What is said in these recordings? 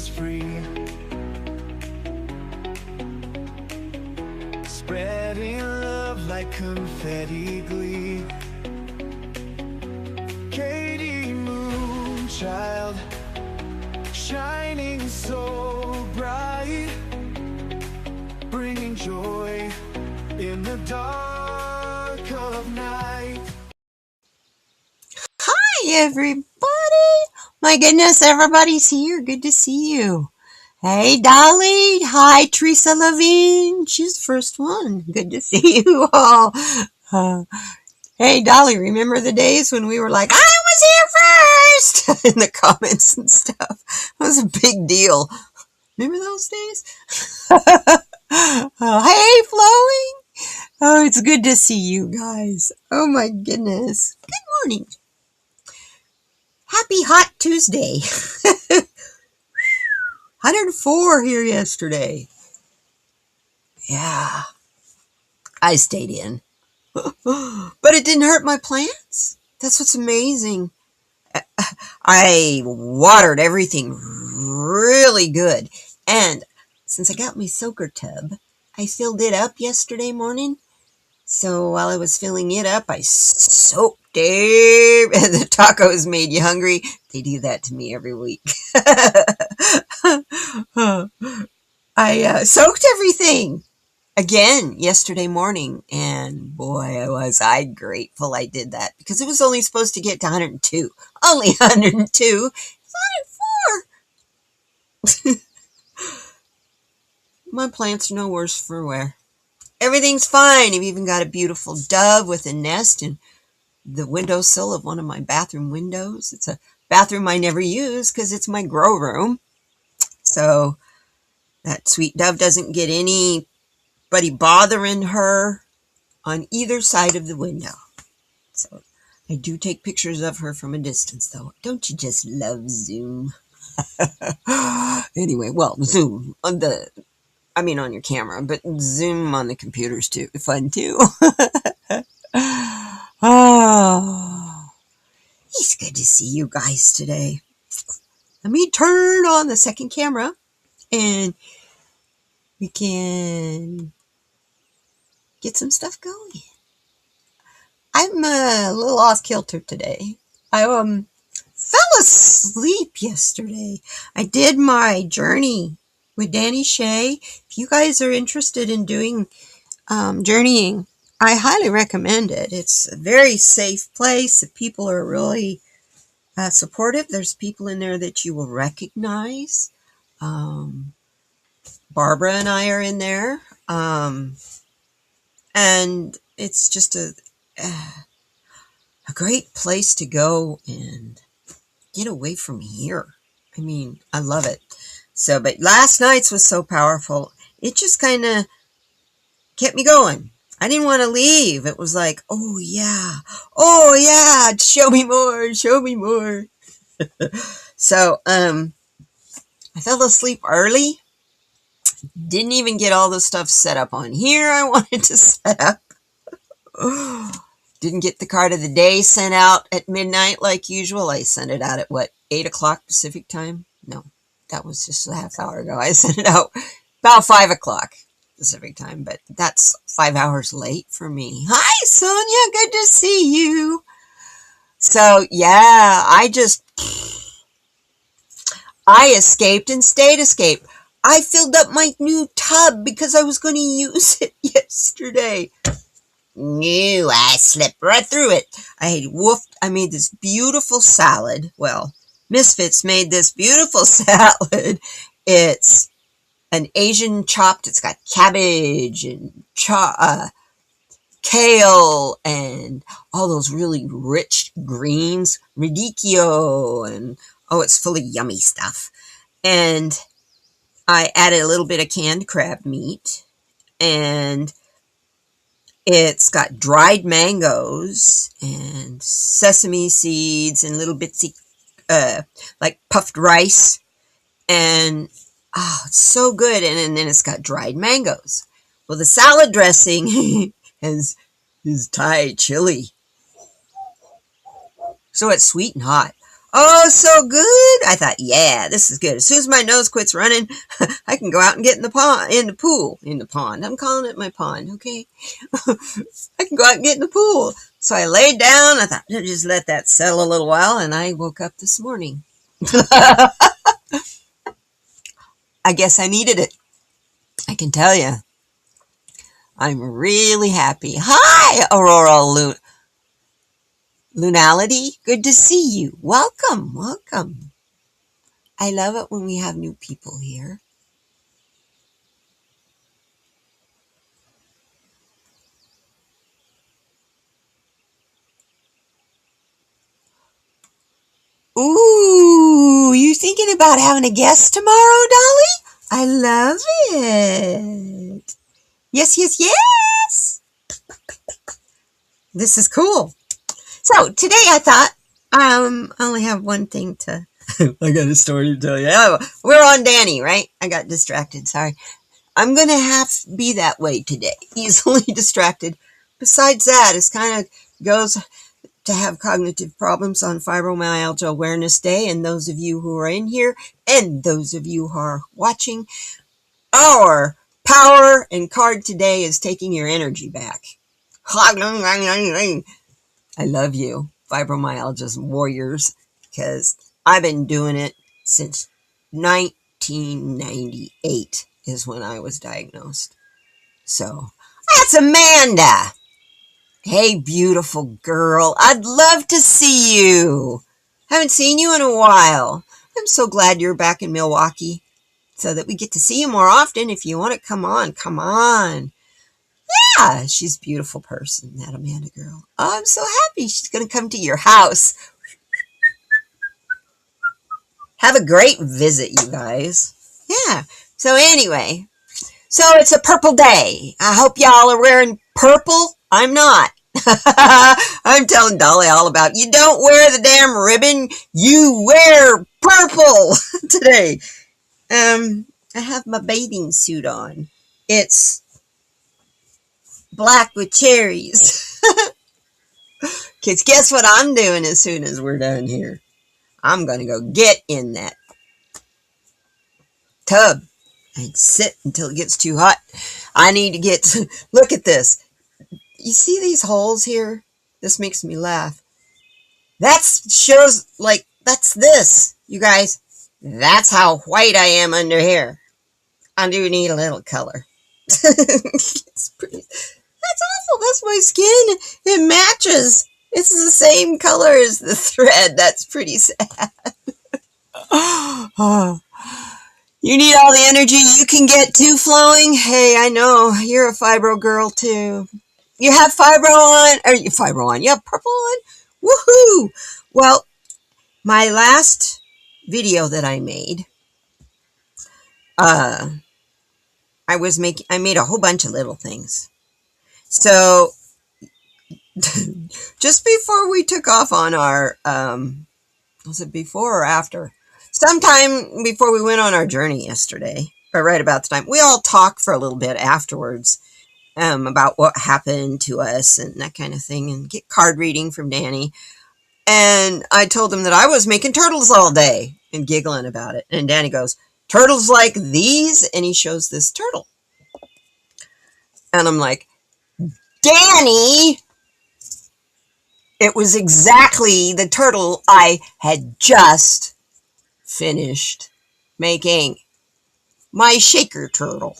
is free. Spreading love like confetti glee. Katie Moonchild, shining so bright, bringing joy in the dark of night. Hi, everybody. My goodness, everybody's here. Good to see you. Hey, Dolly. Hi, Teresa Levine. She's the first one. Good to see you all. Hey, Dolly, remember the days when we were like, I was here first in the comments and stuff? It was a big deal. Remember those days? Hey, Flowing. Oh, it's good to see you guys. Oh, my goodness. Good morning. Happy Hot Tuesday. 104 here yesterday. Yeah, I stayed in. But it didn't hurt my plants. That's what's amazing. I watered everything really good. And since I got my soaker tub, I filled it up yesterday morning. So while I was filling it up, I soaked it. The tacos made you hungry. They do that to me every week. I soaked everything again yesterday morning, and boy, was I grateful I did that, because it was only supposed to get to 102. Only 102. It's 104. My plants are no worse for wear. Everything's fine. I've even got a beautiful dove with a nest in the windowsill of one of my bathroom windows. It's a bathroom I never use because it's my grow room. So that sweet dove doesn't get anybody bothering her on either side of the window. So I do take pictures of her from a distance, though. Don't you just love Zoom? Anyway, well, Zoom on on your camera, but Zoom on the computers too. Fun too. Oh, it's good to see you guys today. Let me turn on the second camera and we can get some stuff going. I'm a little off kilter today. I fell asleep yesterday. I did my journey with Danny Shea. If you guys are interested in doing journeying, I highly recommend it. It's a very safe place. The people are really supportive. There's people in there that you will recognize. Barbara and I are in there. And it's just a great place to go and get away from here. I mean, I love it. So, but last night's was so powerful. It just kind of kept me going. I didn't want to leave. It was like, oh yeah, show me more. So, I fell asleep early. Didn't even get all the stuff set up on here I wanted to set up. Didn't get the card of the day sent out at midnight like usual. I sent it out at 8 o'clock Pacific time? No, that was just a half hour ago. I sent it out about 5 o'clock Pacific time, but that's 5 hours late for me. Hi, Sonia. Good to see you. So, yeah, I escaped and stayed escaped. I filled up my new tub because I was going to use it yesterday. No, I slipped right through it. I made this beautiful salad. Well, Misfits made this beautiful salad. It's an Asian chopped. It's got cabbage and kale and all those really rich greens, radicchio, and it's full of yummy stuff. And I added a little bit of canned crab meat, and it's got dried mangoes and sesame seeds and little bitsy, like puffed rice. And it's so good. And then it's got dried mangoes. Well, the salad dressing is Thai chili. So it's sweet and hot. Oh, so good. I thought, yeah, this is good. As soon as my nose quits running, I can go out and get in the pond, in the pool, in the pond. I'm calling it my pond, okay? I can go out and get in the pool. So I laid down. I thought, I'll just let that settle a little while, and I woke up this morning. I guess I needed it. I can tell you. I'm really happy. Hi, Aurora Lunality. Good to see you. Welcome, welcome. I love it when we have new people here. Ooh, you thinking about having a guest tomorrow, Dolly? I love it. Yes, yes, yes. This is cool. So today I thought I only have one thing to. I got a story to tell you. Oh, we're on Danny, right? I got distracted. Sorry. I'm gonna have to be that way today. Easily distracted. Besides that, it's kind of goes to have cognitive problems on Fibromyalgia Awareness Day, and those of you who are in here and those of you who are watching, our power and card today is taking your energy back. I love you, Fibromyalgia warriors, because I've been doing it since 1998 is when I was diagnosed. So that's Amanda. Hey, beautiful girl. I'd love to see you. Haven't seen you in a while. I'm so glad you're back in Milwaukee so that we get to see you more often. If you want to come on, come on. Yeah, she's a beautiful person, that Amanda girl. Oh, I'm so happy she's going to come to your house. Have a great visit, you guys. Yeah. So anyway, so it's a purple day. I hope y'all are wearing purple. I'm not. I'm telling Dolly all about you don't wear the damn ribbon, you wear purple today. I have my bathing suit on. It's black with cherries. Kids, guess what I'm doing as soon as we're done here? I'm going to go get in that tub and sit until it gets too hot. I need to get, look at this. You see these holes here? This makes me laugh. That shows, like, that's this, you guys. That's how white I am under here. I do need a little color. It's pretty. That's awful. That's my skin. It matches. It's the same color as the thread. That's pretty sad. Oh. You need all the energy you can get too flowing. Hey, I know. You're a fibro girl too. You have fibro on. Or you fibro on. You have purple on. Woohoo! Well, my last video that I made, I made a whole bunch of little things. So just before we took off on our, was it before or after? Sometime before we went on our journey yesterday, or right about the time, we all talked for a little bit afterwards about what happened to us and that kind of thing, and get card reading from Danny. And I told him that I was making turtles all day and giggling about it. And Danny goes, turtles like these? And he shows this turtle. And I'm like, Danny, it was exactly the turtle I had just finished making. My shaker turtle.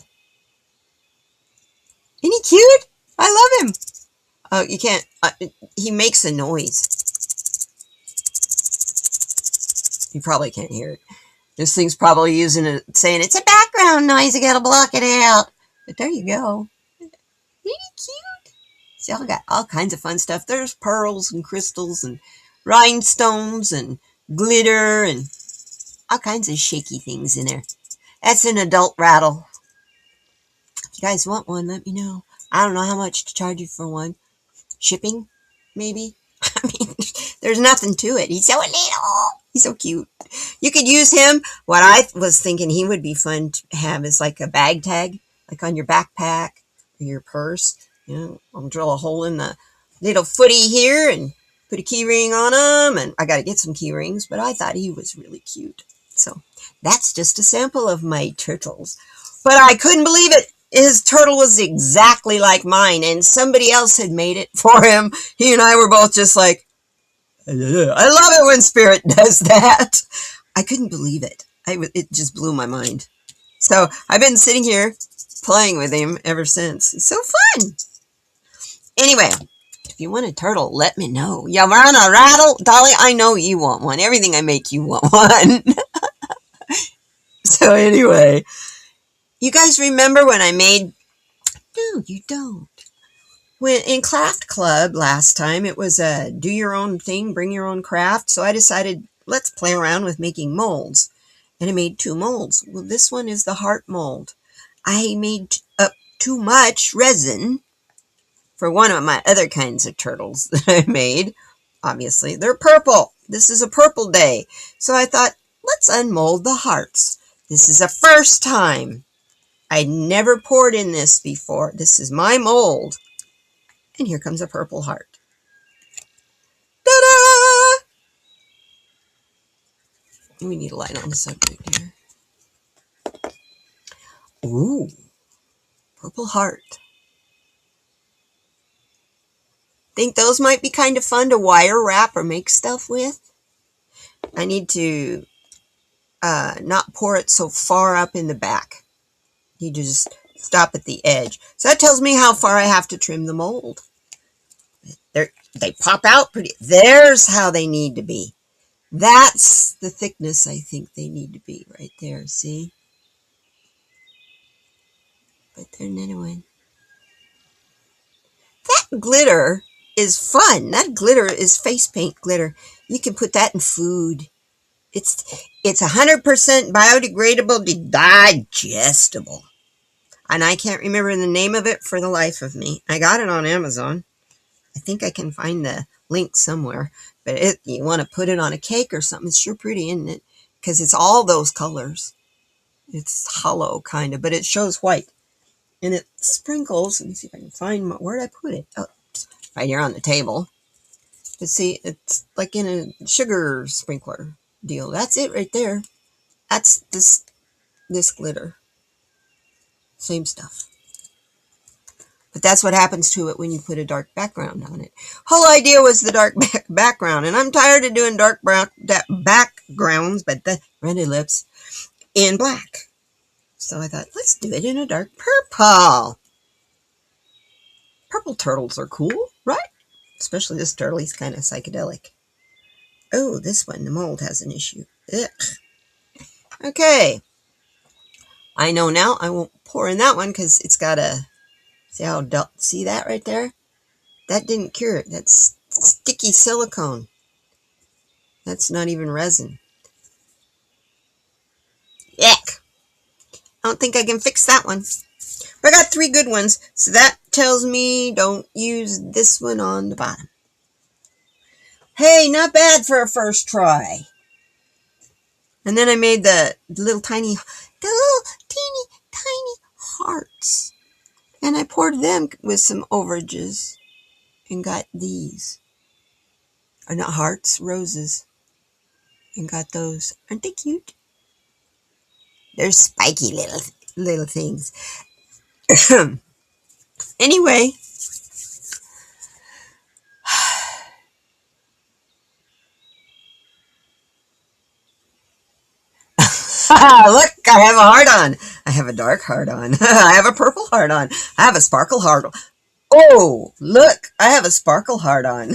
Isn't he cute? I love him. Oh, you can't, he makes a noise. You probably can't hear it. This thing's probably using it, saying it's a background noise. I gotta block it out. But there you go. Isn't he cute? See, I got all kinds of fun stuff. There's pearls and crystals and rhinestones and glitter and all kinds of shaky things in there. That's an adult rattle. If you guys want one, let me know. I don't know how much to charge you for one. Shipping, maybe? I mean, there's nothing to it. He's so little. He's so cute. You could use him. What I was thinking he would be fun to have is like a bag tag, like on your backpack or your purse. You know, I'll drill a hole in the little footy here and put a key ring on him, and I got to get some key rings, but I thought he was really cute. So that's just a sample of my turtles. But I couldn't believe it. His turtle was exactly like mine, and somebody else had made it for him. He and I were both just like, I love it when Spirit does that. I couldn't believe it. It just blew my mind. So I've been sitting here playing with him ever since. It's so fun. Anyway, if you want a turtle, let me know. You want a rattle? Dolly, I know you want one. Everything I make, you want one. So anyway, you guys remember when I made... No, you don't. When in Craft Club last time, it was a do your own thing, bring your own craft. So I decided, let's play around with making molds. And I made 2 molds. Well, this one is the heart mold. I made up too much resin for one of my other kinds of turtles that I made. Obviously, they're purple. This is a purple day. So I thought, let's unmold the hearts. This is the first time. I never poured in this before. This is my mold. And here comes a purple heart. Ta-da! We need a light on the subject here. Ooh, purple heart. Think those might be kind of fun to wire wrap or make stuff with? I need to not pour it so far up in the back. You just stop at the edge. So that tells me how far I have to trim the mold. They pop out pretty. There's how they need to be. That's the thickness I think they need to be right there. See? But there, anyway. That glitter is fun. That glitter is face paint glitter. You can put that in food. It's 100% biodegradable, digestible. And I can't remember the name of it for the life of me. I got it on Amazon. I think I can find the link somewhere. But you want to put it on a cake or something. It's sure pretty, isn't it? Because it's all those colors. It's hollow, kind of, but it shows white. And it sprinkles. Let me see if I can find where did I put it? Oh, right here on the table. But see, it's like in a sugar sprinkler deal. That's it right there. That's this glitter. Same stuff. But that's what happens to it when you put a dark background on it. Whole idea was the dark background. And I'm tired of doing dark backgrounds, but the rendered lips in black. So I thought, let's do it in a dark purple. Purple turtles are cool, right? Especially this turtle. He's kind of psychedelic. Oh, this one, the mold has an issue. Ugh. Okay. I know now I won't pour in that one because it's got a... See that right there? That didn't cure it. That's sticky silicone. That's not even resin. Yuck. I don't think I can fix that one. But I got 3 good ones, so that tells me don't use this one on the bottom. Hey, not bad for a first try. And then I made the little teeny hearts. And I poured them with some overages and got these. Or not hearts, roses. And got those. Aren't they cute? They're spiky little things. Anyway. Look, I have a heart on. I have a dark heart on. I have a purple heart on. I have a sparkle heart on. Oh, look, I have a sparkle heart on.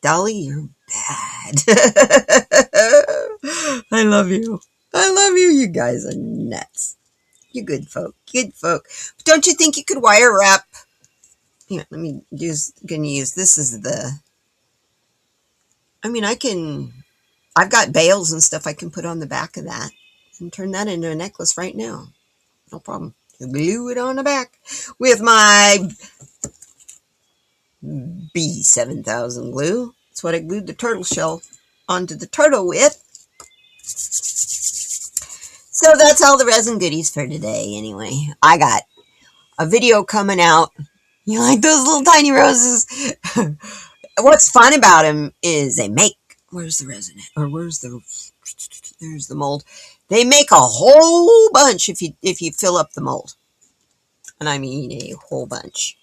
Dolly, you're bad. I love you. I love you. You guys are nuts. You good folk. Good folk. But don't you think you could wire wrap? Here, let me gonna use this as the... I mean, I've got bales and stuff I can put on the back of that and turn that into a necklace right now. No problem. Glue it on the back with my B7000 glue. That's what I glued the turtle shell onto the turtle with. So that's all the resin goodies for today anyway. I got a video coming out. You like those little tiny roses? What's fun about them is they make, where's the resin at? Or there's the mold. They make a whole bunch if you fill up the mold. And I mean a whole bunch.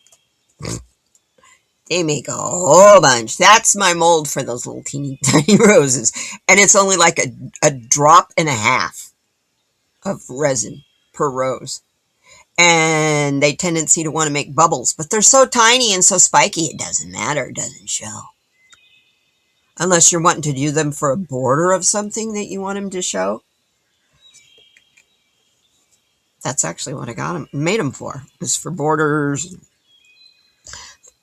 They make a whole bunch. That's my mold for those little teeny tiny roses. And it's only like a drop and a half of resin per rose. And they tendency to want to make bubbles, but they're so tiny and so spiky, it doesn't matter. It doesn't show. Unless you're wanting to do them for a border of something that you want them to show. That's actually what I got them, made them for. It's for borders,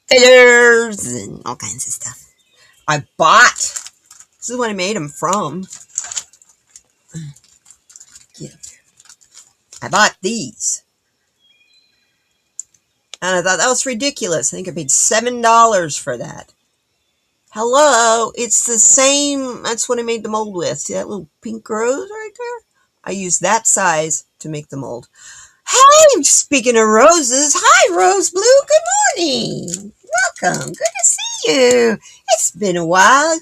fillers, and all kinds of stuff. This is what I made them from. Get up there. I bought these. And I thought that was ridiculous. I think I paid $7 for that. Hello, it's the same. That's what I made the mold with. See that little pink rose right there? I used that size to make the mold. Hey, speaking of roses, hi, Rose Blue. Good morning. Welcome. Good to see you. It's been a while.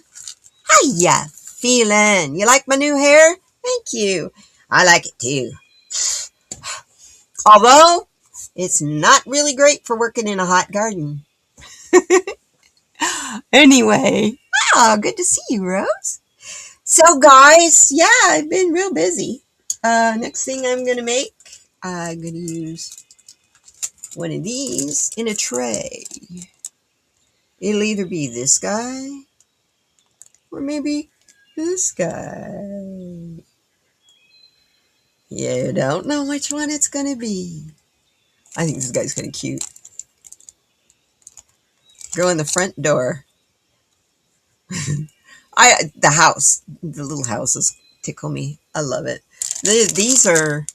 How ya feeling? You like my new hair? Thank you. I like it too. Although, it's not really great for working in a hot garden. Anyway, good to see you, Rose. So, guys, yeah, I've been real busy. Next thing I'm going to make, I'm going to use one of these in a tray. It'll either be this guy or maybe this guy. You don't know which one it's going to be. I think this guy's kind of cute. Go in the front door. The little houses tickle me. I love it. These are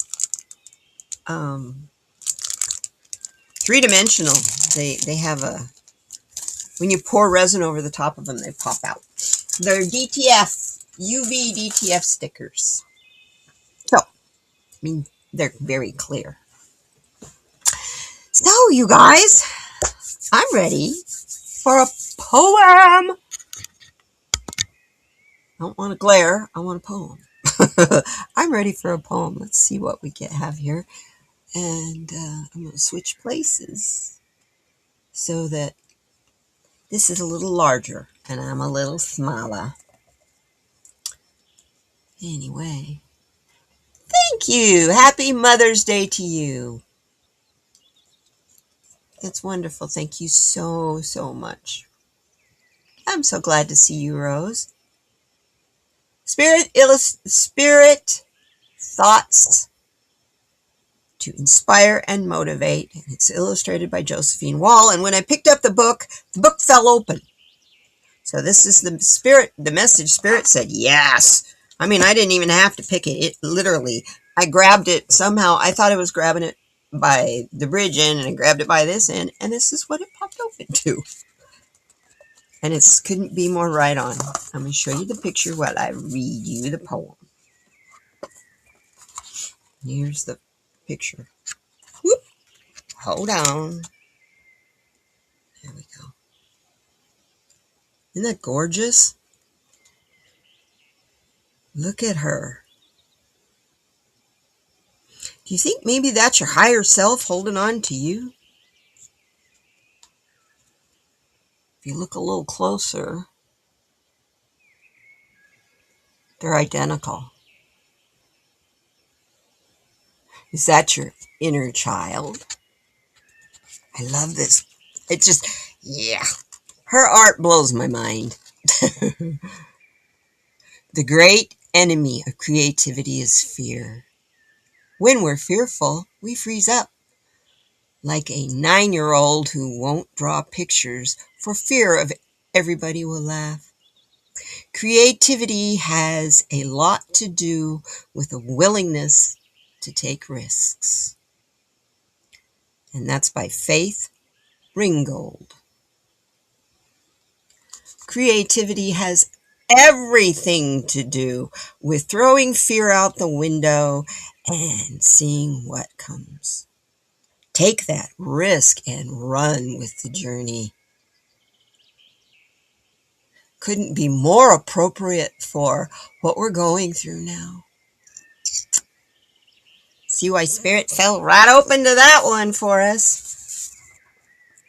three-dimensional. They have when you pour resin over the top of them, they pop out. They're UV DTF stickers. So, I mean, they're very clear. So, you guys, I'm ready for a poem. I don't want to glare. I want a poem. I'm ready for a poem. Let's see what we have here. And I'm going to switch places so that this is a little larger and I'm a little smaller. Anyway, thank you. Happy Mother's Day to you. That's wonderful. Thank you so, so much. I'm so glad to see you, Rose. Spirit Thoughts to Inspire and Motivate. And it's illustrated by Josephine Wall. And when I picked up the book fell open. So this is the message Spirit said, yes. I mean, I didn't even have to pick it. It literally, I grabbed it somehow. I thought I was grabbing it by the bridge end, and I grabbed it by this end, and this is what it popped open to. And it couldn't be more right on. I'm going to show you the picture while I read you the poem. Here's the picture. Whoop. Hold on. There we go. Isn't that gorgeous? Look at her. Do you think maybe that's your higher self holding on to you? If you look a little closer, they're identical. Is that your inner child? I love this. It just, yeah. Her art blows my mind. The great enemy of creativity is fear. When we're fearful, we freeze up. Like a 9-year-old who won't draw pictures for fear of everybody will laugh. Creativity has a lot to do with a willingness to take risks. And that's by Faith Ringgold. Creativity has everything to do with throwing fear out the window and seeing what comes. Take that risk and run with the journey. Couldn't be more appropriate for what we're going through now. See why Spirit fell right open to that one for us,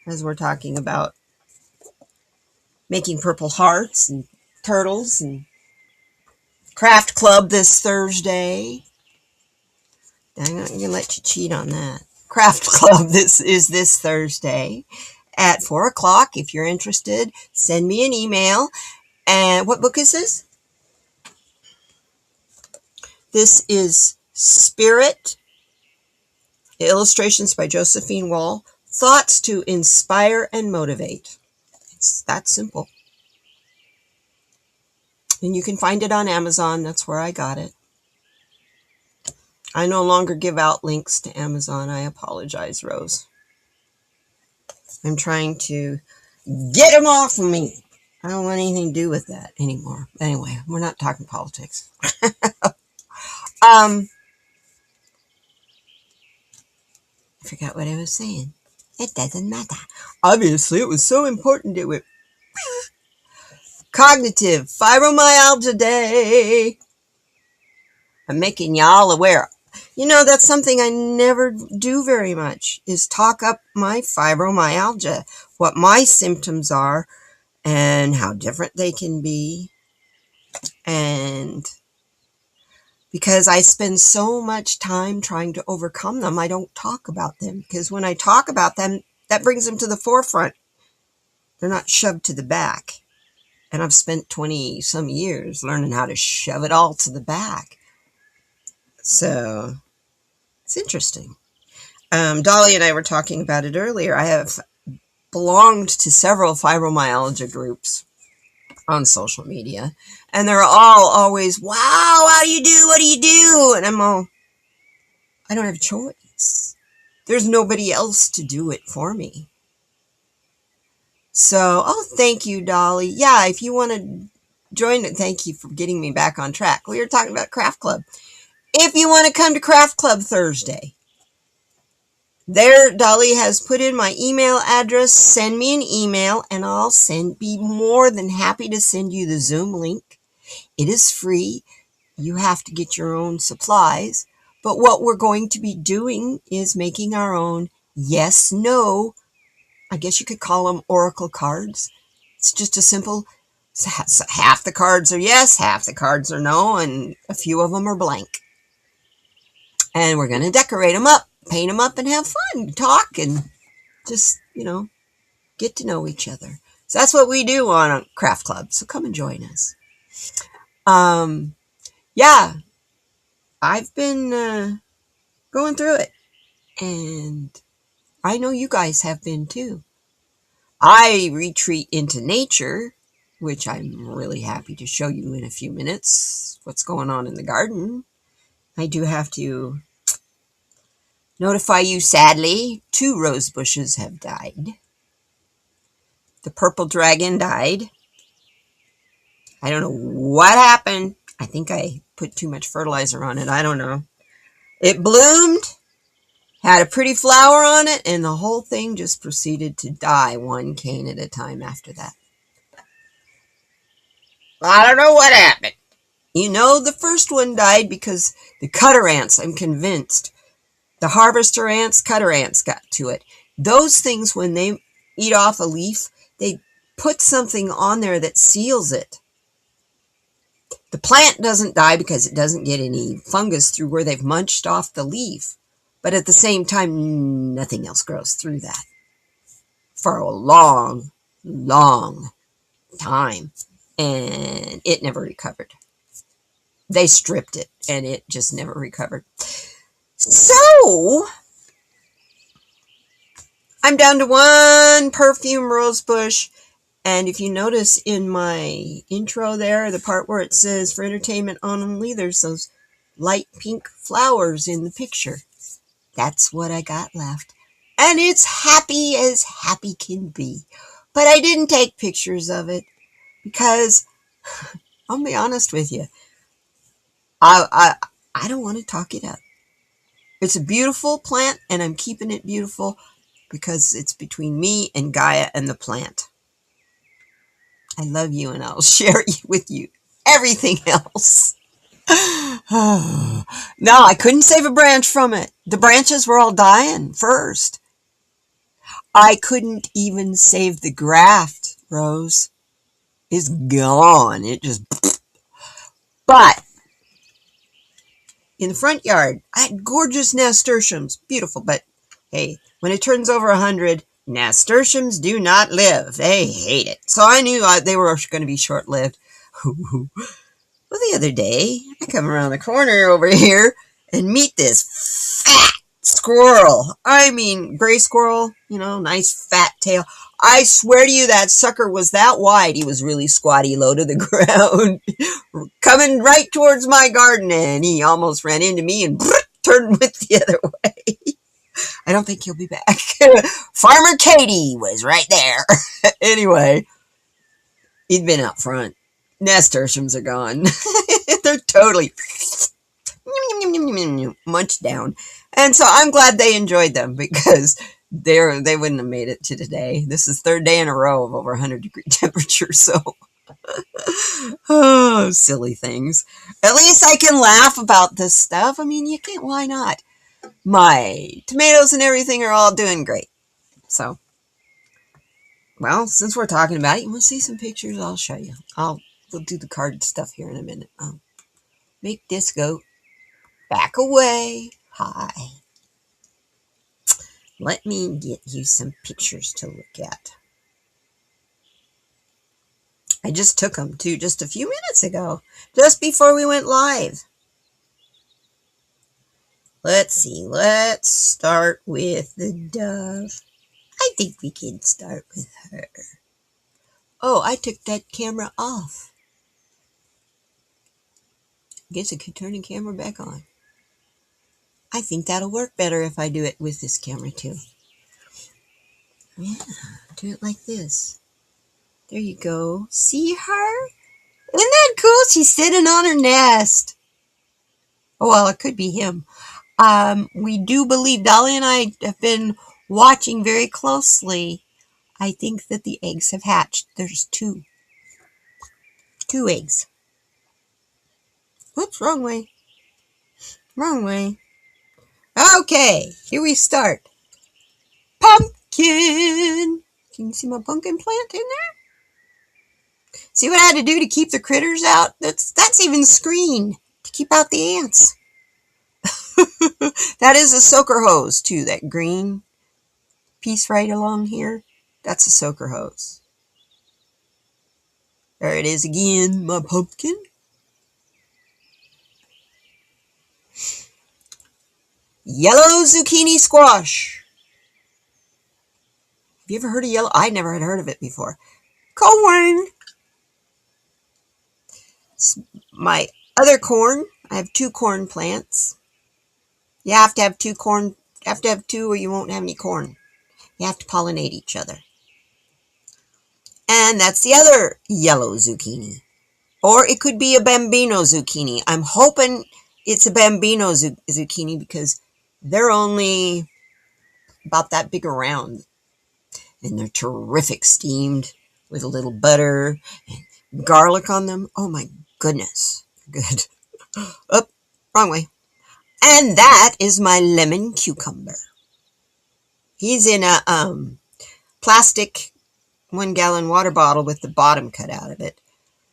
as we're talking about making purple hearts and turtles and craft club this Thursday. I'm not going to let you cheat on that. Craft club this Thursday at 4 o'clock. If you're interested, send me an email. And what book is this? This is Spirit, illustrations by Josephine Wall, Thoughts to Inspire and Motivate. It's that simple. And you can find it on Amazon. That's where I got it. I no longer give out links to Amazon. I apologize, Rose. I'm trying to get them off of me. I don't want anything to do with that anymore. Anyway, we're not talking politics. I forgot what I was saying. It doesn't matter. Obviously, it was so important to it. Cognitive Fibromyalgia Day. I'm making y'all aware. You know, that's something I never do very much, is talk up my fibromyalgia, what my symptoms are, and how different they can be. And because I spend so much time trying to overcome them, I don't talk about them. Because when I talk about them, that brings them to the forefront. They're not shoved to the back. And I've spent 20 some years learning how to shove it all to the back. So it's interesting. Dolly and I were talking about it earlier. I have belonged to several fibromyalgia groups on social media, and they're all always, wow, how do you do? What do you do? And I'm all, I don't have a choice. There's nobody else to do it for me. So, oh, thank you, Dolly. Yeah, if you want to join it, thank you for getting me back on track. We were talking about Craft Club. If you want to come to Craft Club Thursday, there, Dolly has put in my email address. Send me an email, and I'll be more than happy to send you the Zoom link. It is free. You have to get your own supplies. But what we're going to be doing is making our own yes, no, I guess you could call them oracle cards. It's just a simple, half the cards are yes, half the cards are no, and a few of them are blank. And we're going to decorate them up, paint them up, and have fun, talk, and just, get to know each other. So that's what we do on a Craft Club. So come and join us. Yeah, I've been going through it, and I know you guys have been too. I retreat into nature, which I'm really happy to show you in a few minutes what's going on in the garden. I do have to notify you, sadly, 2 rose bushes have died. The purple dragon died. I don't know what happened. I think I put too much fertilizer on it. I don't know. It bloomed, had a pretty flower on it, and the whole thing just proceeded to die one cane at a time after that. I don't know what happened. The first one died because the cutter ants, I'm convinced. The harvester ants, cutter ants got to it. Those things, when they eat off a leaf, they put something on there that seals it. The plant doesn't die because it doesn't get any fungus through where they've munched off the leaf. But at the same time, nothing else grows through that for a long, long time. And it never recovered. They stripped it, and it just never recovered. So, I'm down to 1 perfume rose bush. And if you notice in my intro there, the part where it says for entertainment only, there's those light pink flowers in the picture. That's what I got left. And it's happy as happy can be. But I didn't take pictures of it because, I'll be honest with you, I don't want to talk it up. It's a beautiful plant, and I'm keeping it beautiful because it's between me and Gaia and the plant. I love you, and I'll share with you everything else. No, I couldn't save a branch from it. The branches were all dying first. I couldn't even save the graft, Rose. It's gone. It just... But in the front yard, I had gorgeous nasturtiums. Beautiful, but hey, when it turns over 100, nasturtiums do not live. They hate it. So I knew they were going to be short-lived. Well, the other day, I come around the corner over here and meet this fat squirrel. I mean, gray squirrel, nice fat tail. I swear to you, that sucker was that wide. He was really squatty, low to the ground, coming right towards my garden, and he almost ran into me and turned with the other way. I don't think he'll be back. Farmer Katie was right there. Anyway, he'd been out front. Nasturtiums are gone. They're totally munched down. And so I'm glad they enjoyed them because they wouldn't have made it to today. This is third day in a row of over 100-degree temperature. So, oh, silly things. At least I can laugh about this stuff. I mean, you can't, why not? My tomatoes and everything are all doing great. So, well, since we're talking about it, you want to see some pictures? I'll show you. We'll do the card stuff here in a minute. Make this go back away. Hi. Let me get you some pictures to look at. I just took them, too, just a few minutes ago, just before we went live. Let's see. Let's start with the dove. I think we can start with her. Oh, I took that camera off. Guess I could turn the camera back on. I think that'll work better if I do it with this camera too. Yeah, do it like this. There you go. See her? Isn't that cool? She's sitting on her nest. Oh, well, it could be him. We do believe, Dolly and I have been watching very closely. I think that the eggs have hatched. There's two. 2 eggs. Whoops, wrong way. Wrong way. Okay, here we start. Pumpkin. Can you see my pumpkin plant in there? See what I had to do to keep the critters out? That's even screen to keep out the ants. That is a soaker hose too, that green piece right along here. That's a soaker hose. There it is again, my pumpkin. Yellow zucchini squash. Have you ever heard of yellow? I never had heard of it before. Corn. My other corn. I have 2 corn plants. You have to have 2 corn. You have to have 2 or you won't have any corn. You have to pollinate each other. And that's the other yellow zucchini. Or it could be a bambino zucchini. I'm hoping it's a bambino zucchini because they're only about that big around. And they're terrific steamed with a little butter and garlic on them. Oh my goodness. Good. Oh, wrong way. And that is my lemon cucumber. He's in a plastic 1-gallon water bottle with the bottom cut out of it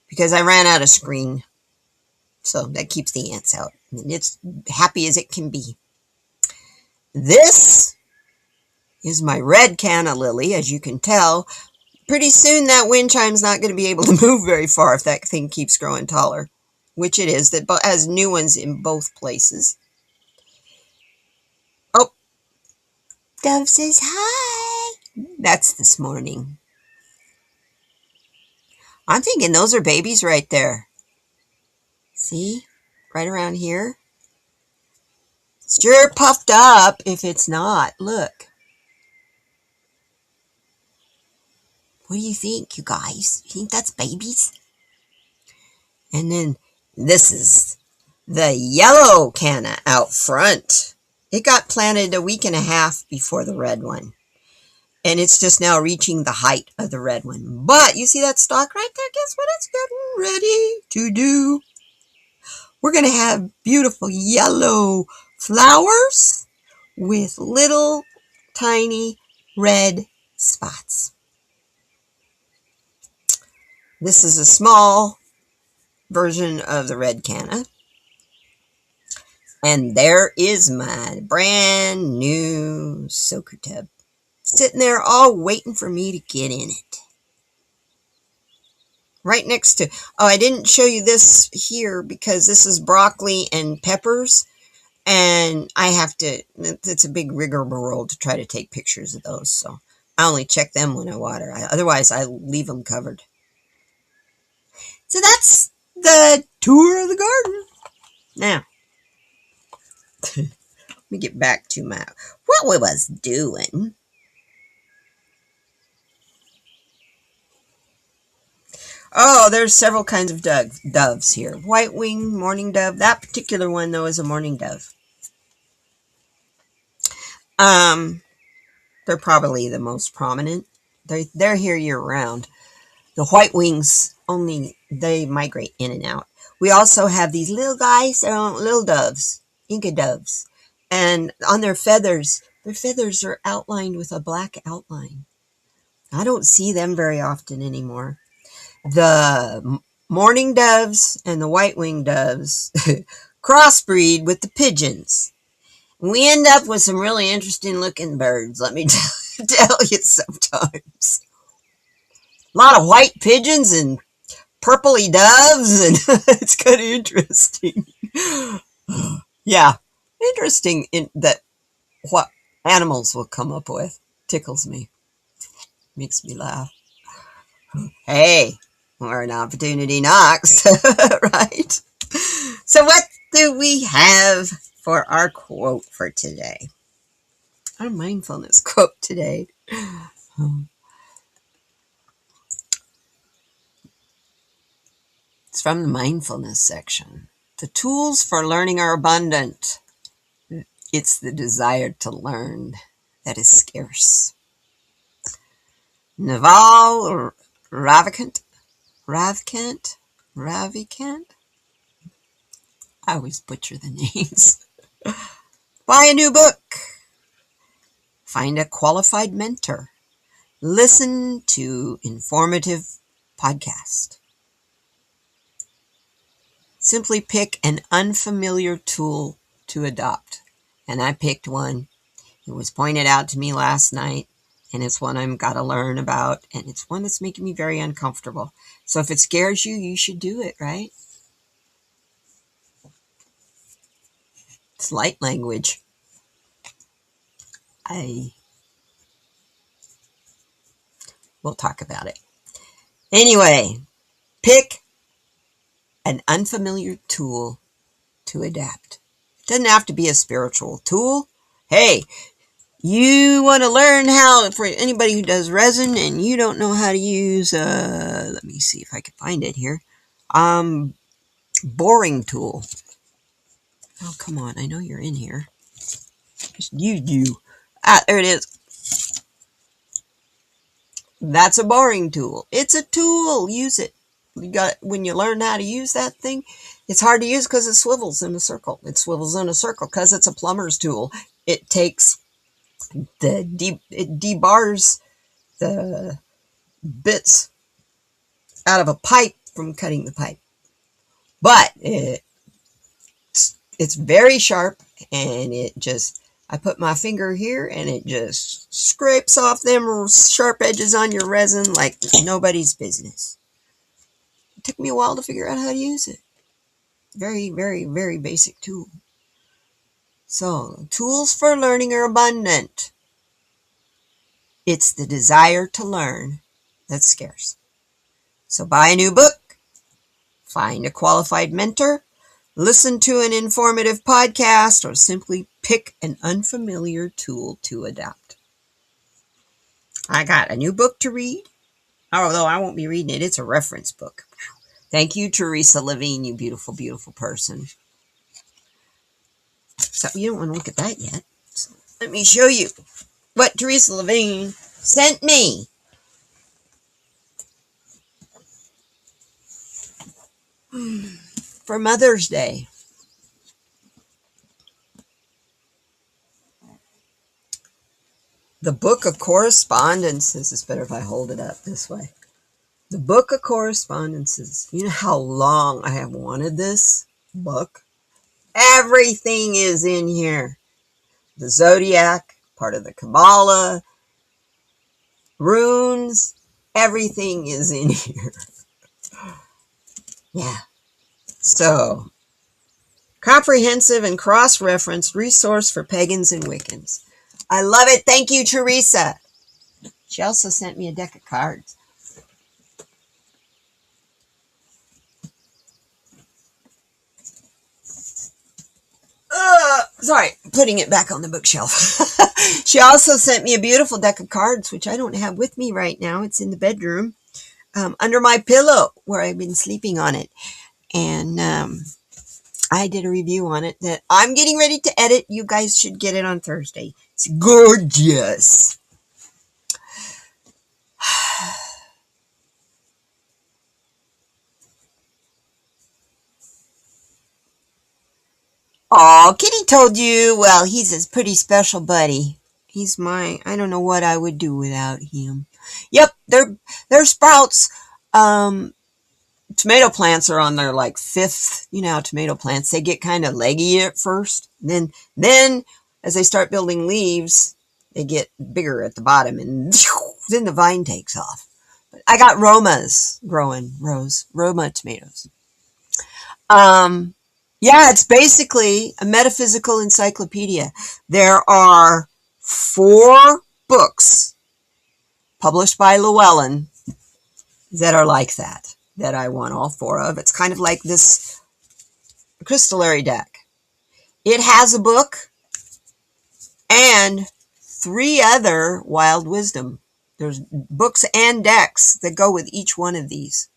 because I ran out of screen. So that keeps the ants out. And it's happy as it can be. This is my red canna lily, as you can tell. Pretty soon that wind chime's not going to be able to move very far if that thing keeps growing taller, which it is. That has new ones in both places. Oh, Dove says hi. That's this morning. I'm thinking those are babies right there. See? Right around here. It's sure puffed up if it's not. Look. What do you think, you guys? You think that's babies? And then this is the yellow canna out front. It got planted a week and a half before the red one. And it's just now reaching the height of the red one. But you see that stalk right there? Guess what it's getting ready to do? We're going to have beautiful yellow flowers with little tiny red spots. This is a small version of the red canna. And there is my brand new soaker tub, sitting there all waiting for me to get in it. Right next to, oh, I didn't show you this here because this is broccoli and peppers. And I have to, it's a big rigmarole to try to take pictures of those. So I only check them when I water. Otherwise, I leave them covered. So that's the tour of the garden. Now, let me get back to what we was doing. Oh, there's several kinds of doves here. White wing, mourning dove. That particular one, though, is a mourning dove. They're probably the most prominent. They're here year round. The white wings only, they migrate in and out. We also have these little guys, little doves, Inca doves. And on their feathers are outlined with a black outline. I don't see them very often anymore. The mourning doves and the white-winged doves crossbreed with the pigeons. We end up with some really interesting looking birds, let me tell you sometimes. A lot of white pigeons and purpley doves, and it's kind of interesting. Yeah, interesting in that what animals will come up with. Tickles me. Makes me laugh. Hey, where an opportunity knocks, right? So what do we have for our quote for today? Our mindfulness quote today. It's from the mindfulness section. The tools for learning are abundant. It's the desire to learn that is scarce. Naval Ravikant. I always butcher the names. Buy a new book. Find a qualified mentor. Listen to informative podcast. Simply pick an unfamiliar tool to adopt. And I picked one. It was pointed out to me last night, and it's one I've got to learn about, and it's one that's making me very uncomfortable. So if it scares you, you should do it, right? It's light language. We'll talk about it. Anyway, pick an unfamiliar tool to adapt. It doesn't have to be a spiritual tool. Hey, you want to learn how, for anybody who does resin and you don't know how to use, let me see if I can find it here, boring tool. Oh, come on, I know you're in here. Just you. Ah, there it is. That's a boring tool. It's a tool. Use it. When you learn how to use that thing, it's hard to use because it swivels in a circle. It swivels in a circle because it's a plumber's tool. It takes it debars the bits out of a pipe from cutting the pipe. But it's very sharp, and I put my finger here and it just scrapes off them sharp edges on your resin like nobody's business. It took me a while to figure out how to use it. Very, very, very basic tool. So, tools for learning are abundant. It's the desire to learn that's scarce. So buy a new book, find a qualified mentor, listen to an informative podcast, or simply pick an unfamiliar tool to adopt. I got a new book to read, although I won't be reading it. It's a reference book. Thank you, Teresa Levine, you beautiful, beautiful person. So you don't want to look at that yet. So let me show you what Teresa Levine sent me. For Mother's Day. The Book of Correspondences. It's better if I hold it up this way. The Book of Correspondences. You know how long I have wanted this book? Everything is in here. The Zodiac, part of the Kabbalah, runes, everything is in here. Yeah. So, comprehensive and cross-referenced resource for pagans and Wiccans. I love it. Thank you, Teresa. She also sent me a deck of cards. Sorry, putting it back on the bookshelf. She also sent me a beautiful deck of cards, which I don't have with me right now. It's in the bedroom, under my pillow, where I've been sleeping on it. And I did a review on it that I'm getting ready to edit. You guys should get it on Thursday. It's gorgeous. Oh, Kitty told you. Well, he's a pretty special buddy. He's I don't know what I would do without him. Yep, they're sprouts. Tomato plants are on their like fifth. You know how tomato plants, they get kind of leggy at first. Then as they start building leaves, they get bigger at the bottom, and then the vine takes off. I got Romas growing, Roma tomatoes. Yeah, it's basically a metaphysical encyclopedia. There are 4 books published by Llewellyn that are like that I want all 4 of. It's kind of like this crystallary deck. It has a book and 3 other wild wisdom. There's books and decks that go with each one of these.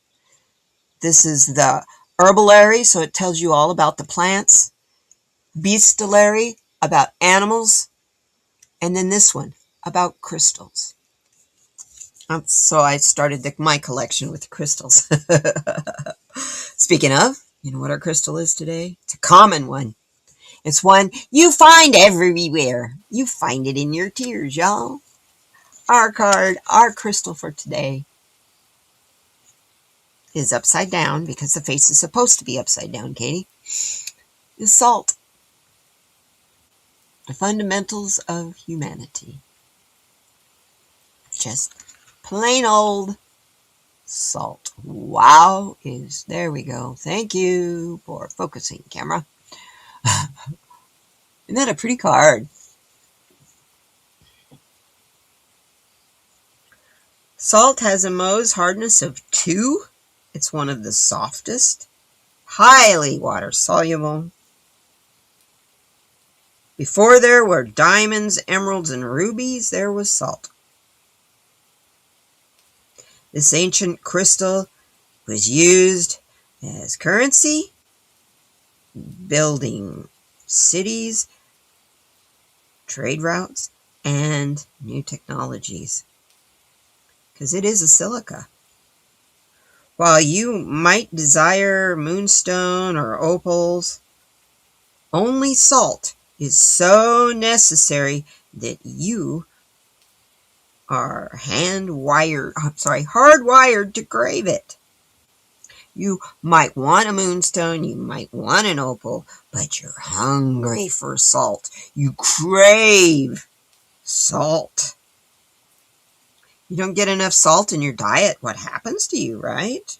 This is the herballary, so it tells you all about the plants. Bestialary, about animals. And then this one, about crystals. So I started my collection with crystals. Speaking of, you know what our crystal is today? It's a common one. It's one you find everywhere. You find it in your tears, y'all. Our crystal for today is upside down, because the face is supposed to be upside down, Katie. Is salt. The fundamentals of humanity. Just plain old salt. Wow there we go. Thank you for focusing, camera. Isn't that a pretty card? Salt has a Mohs hardness of 2. It's one of the softest, highly water soluble. Before there were diamonds, emeralds, and rubies, there was salt. This ancient crystal was used as currency, building cities, trade routes, and new technologies. Because it is a silica. While you might desire moonstone or opals, only salt is so necessary that you are hardwired to crave it. You might want a moonstone, you might want an opal, but you're hungry for salt. You crave salt. You don't get enough salt in your diet, what happens to you, right?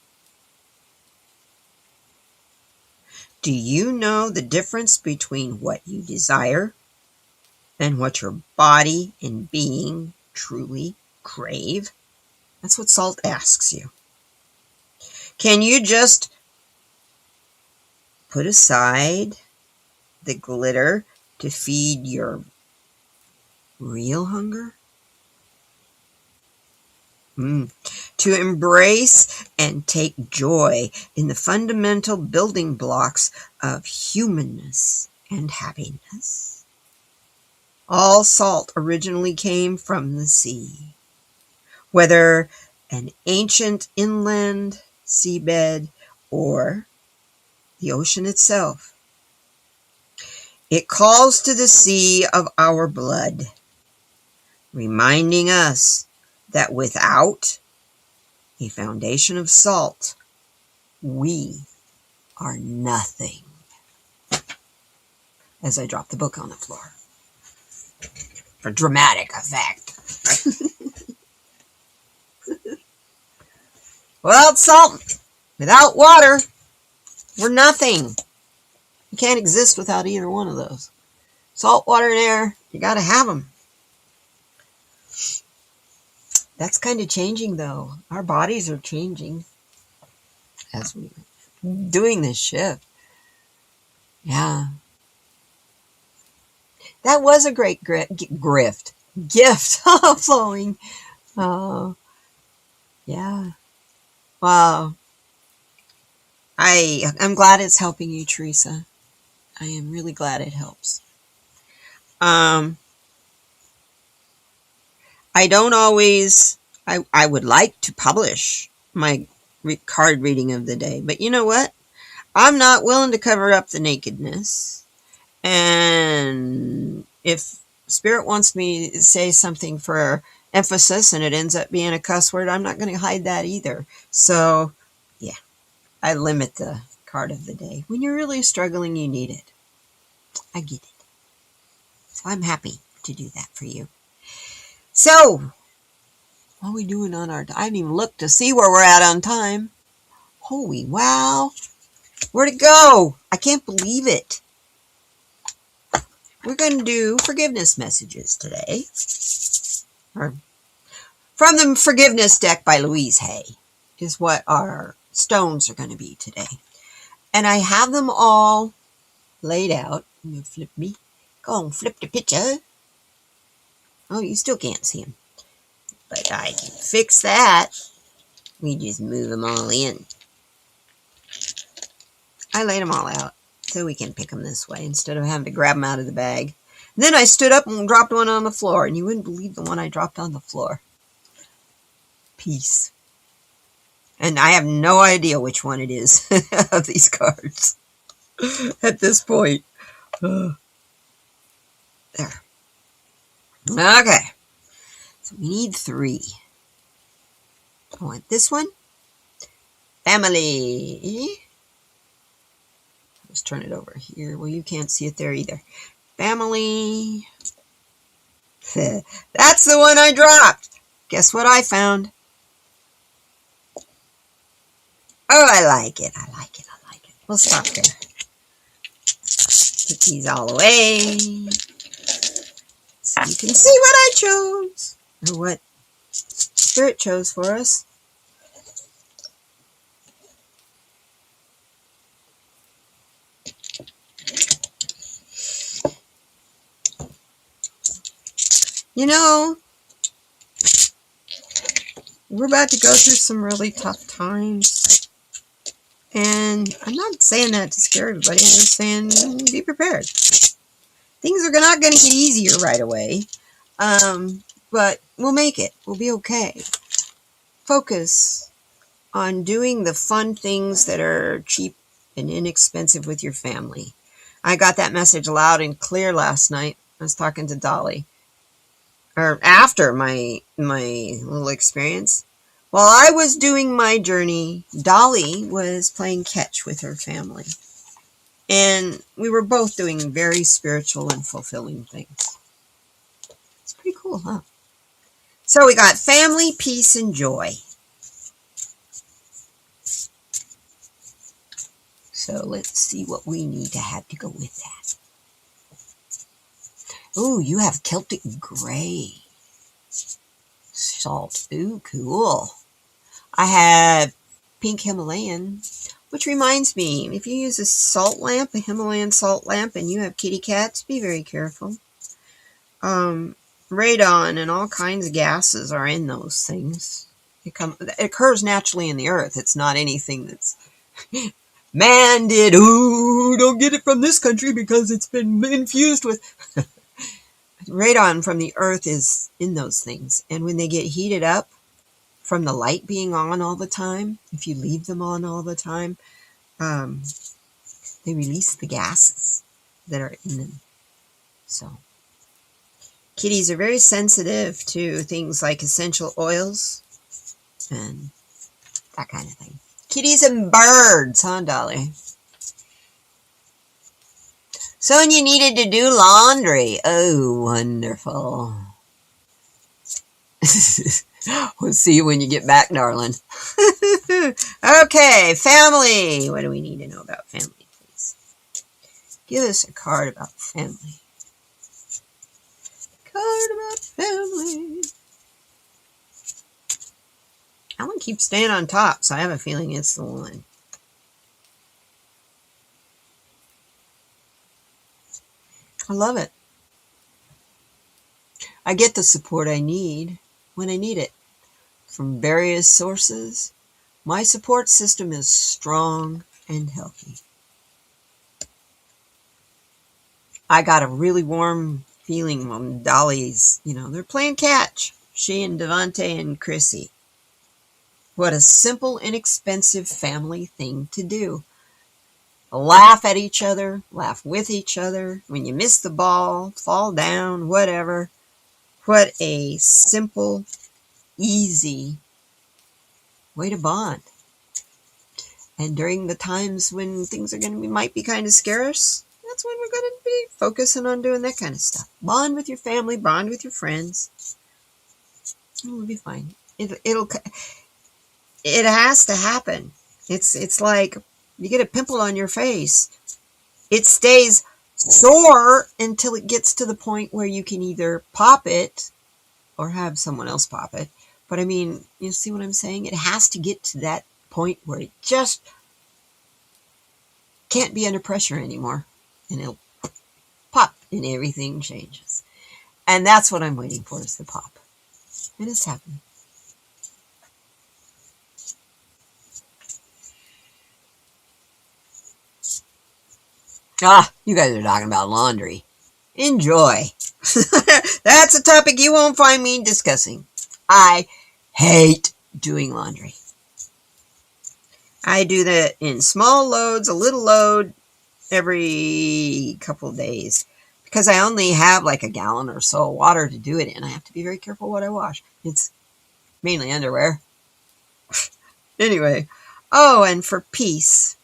Do you know the difference between what you desire and what your body and being truly crave? That's what salt asks you. Can you just put aside the glitter to feed your real hunger? To embrace and take joy in the fundamental building blocks of humanness and happiness. All salt originally came from the sea, whether an ancient inland seabed or the ocean itself. It calls to the sea of our blood, reminding us that without a foundation of salt, we are nothing. As I drop the book on the floor for dramatic effect. Without salt, without water, we're nothing. You can't exist without either one of those. Salt, water, and air, you got to have them. That's kind of changing, though. Our bodies are changing as we're doing this shift. Yeah. That was a great gift of flowing. Oh, yeah. Wow. I'm glad it's helping you, Teresa. I am really glad it helps. I don't always, I would like to publish my card reading of the day, but you know what? I'm not willing to cover up the nakedness. And if Spirit wants me to say something for emphasis and it ends up being a cuss word, I'm not going to hide that either. So, yeah, I limit the card of the day. When you're really struggling, you need it. I get it. So I'm happy to do that for you. So, what are we doing on our... I haven't even looked to see where we're at on time. Holy wow. Where'd it go? I can't believe it. We're going to do forgiveness messages today. Or from the Forgiveness deck by Louise Hay is what our stones are going to be today. And I have them all laid out. I'm going to flip me. Go and flip the picture. Oh, you still can't see them. But I can fix that. We just move them all in. I laid them all out so we can pick them this way instead of having to grab them out of the bag. And then I stood up and dropped one on the floor, and you wouldn't believe the one I dropped on the floor. Peace. And I have no idea which one it is of these cards at this point. There. Okay. So we need 3. I want this one. Family. Let's turn it over here. Well, you can't see it there either. Family. That's the one I dropped. Guess what I found? Oh, I like it. I like it. I like it. We'll stop there. Put these all away. So you can see what I chose. Or what Spirit chose for us. You know, we're about to go through some really tough times. And I'm not saying that to scare everybody. I'm just saying be prepared. Things are not going to get easier right away. But we'll make it. We'll be okay. Focus on doing the fun things that are cheap and inexpensive with your family. I got that message loud and clear last night. I was talking to Dolly. Or after my little experience. While I was doing my journey, Dolly was playing catch with her family. And we were both doing very spiritual and fulfilling things. It's pretty cool, huh? So we got family, peace, and joy. So let's see what we need to have to go with that. Ooh, you have Celtic Gray. Salt. Ooh, cool. I have Pink Himalayan, which reminds me, if you use a salt lamp, a Himalayan salt lamp, and you have kitty cats, be very careful. Radon and all kinds of gases are in those things. It occurs naturally in the earth. It's not anything that's man did. Ooh, don't get it from this country because it's been infused with. Radon from the earth is in those things. And when they get heated up from the light being on all the time, if you leave them on all the time, they release the gases that are in them. So kitties are very sensitive to things like essential oils and that kind of thing. Kitties and birds, huh, Dolly? Sonia needed to do laundry. Oh, wonderful. We'll see you when you get back, darling. Okay, family. What do we need to know about family, please? Give us a card about family. Card about family. That one keeps staying on top, so I have a feeling it's the one. I love it. I get the support I need when I need it from various sources. My support system is strong and healthy. I got a really warm feeling when Dolly's, they're playing catch. She and Devante and Chrissy. What a simple, inexpensive family thing to do. Laugh at each other, laugh with each other. When you miss the ball, fall down, whatever. What a simple, easy way to bond. And during the times when things are going to might be kind of scarce, that's when we're going to be focusing on doing that kind of stuff. Bond with your family, bond with your friends. It'll be fine. It has to happen. It's like you get a pimple on your face. It stays sore until it gets to the point where you can either pop it or have someone else pop it. But I mean, you see what I'm saying? It has to get to that point where it just can't be under pressure anymore. And it'll pop and everything changes. And that's what I'm waiting for, is the pop. And it's happening. You guys are talking about laundry. Enjoy. That's a topic you won't find me discussing. I hate doing laundry. I do that in small loads, a little load every couple of days. Because I only have like a gallon or so of water to do it in. I have to be very careful what I wash. It's mainly underwear. Anyway. Oh, and for peace.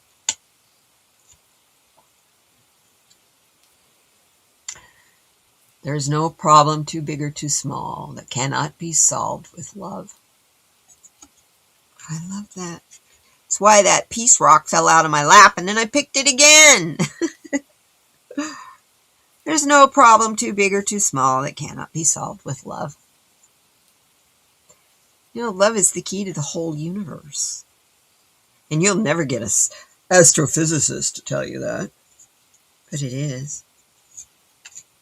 There's no problem too big or too small that cannot be solved with love. I love that. That's why that peace rock fell out of my lap and then I picked it again. There's no problem too big or too small that cannot be solved with love. Love is the key to the whole universe. And you'll never get an astrophysicist to tell you that. But it is.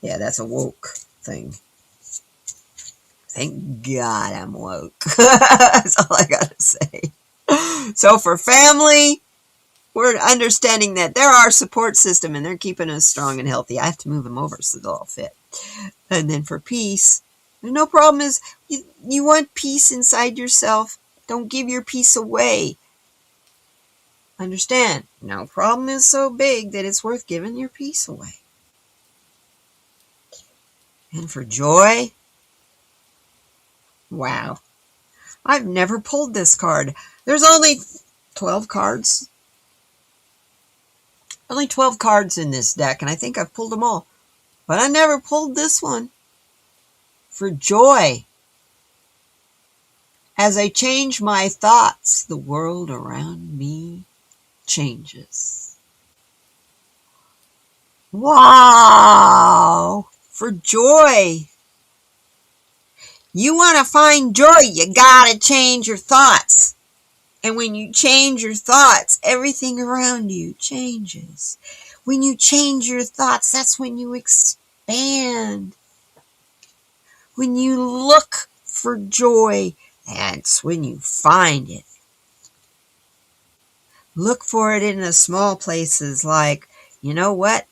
Yeah, that's a woke thing. Thank God I'm woke. That's all I gotta say. So for family, we're understanding that they're our support system and they're keeping us strong and healthy. I have to move them over so they'll all fit. And then for peace, no problem is you want peace inside yourself. Don't give your peace away. Understand, no problem is so big that it's worth giving your peace away. And for joy, wow. I've never pulled this card. There's only 12 cards. Only 12 cards in this deck, and I think I've pulled them all. But I never pulled this one. For joy. As I change my thoughts, the world around me changes. Wow! For joy. You want to find joy, you gotta change your thoughts. And when you change your thoughts, everything around you changes. When you change your thoughts, that's when you expand. When you look for joy, that's when you find it. Look for it in the small places like, you know what?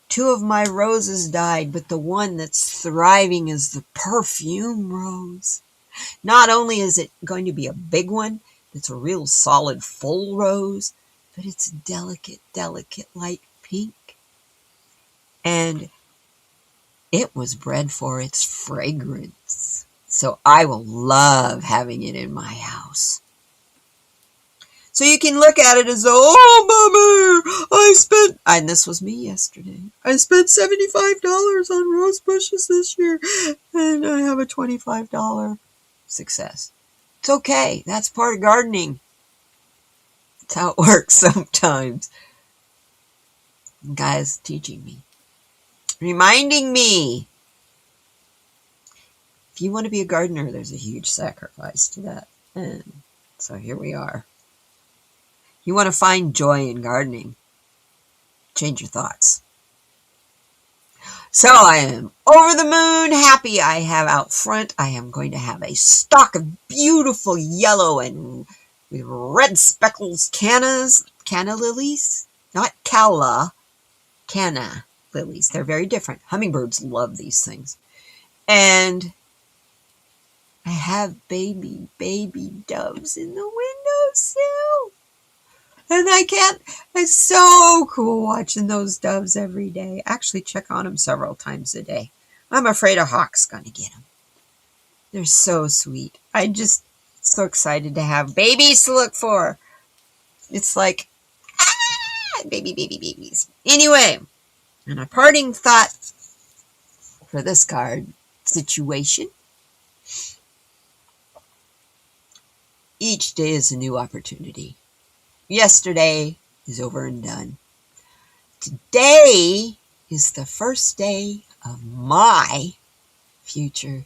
2 of my roses died, but the one that's thriving is the perfume rose. Not only is it going to be a big one, it's a real solid full rose, but it's delicate, delicate light pink. And it was bred for its fragrance. So I will love having it in my house. So you can look at it as though, oh, Mama, and this was me yesterday. I spent $75 on rose bushes this year, and I have a $25 success. It's okay. That's part of gardening. That's how it works sometimes. And Guy's teaching me, reminding me, if you want to be a gardener, there's a huge sacrifice to that. And so here we are. You want to find joy in gardening, change your thoughts. So I am over the moon happy. I have out front, I am going to have a stalk of beautiful yellow and red speckles canna lilies, not calla, canna lilies. They're very different. Hummingbirds love these things. And I have baby doves in the windowsill. And it's so cool watching those doves every day. Actually check on them several times a day. I'm afraid a hawk's going to get them. They're so sweet. I'm just so excited to have babies to look for. It's like, babies. Anyway, and a parting thought for this card situation. Each day is a new opportunity. Yesterday is over and done. Today is the first day of my future.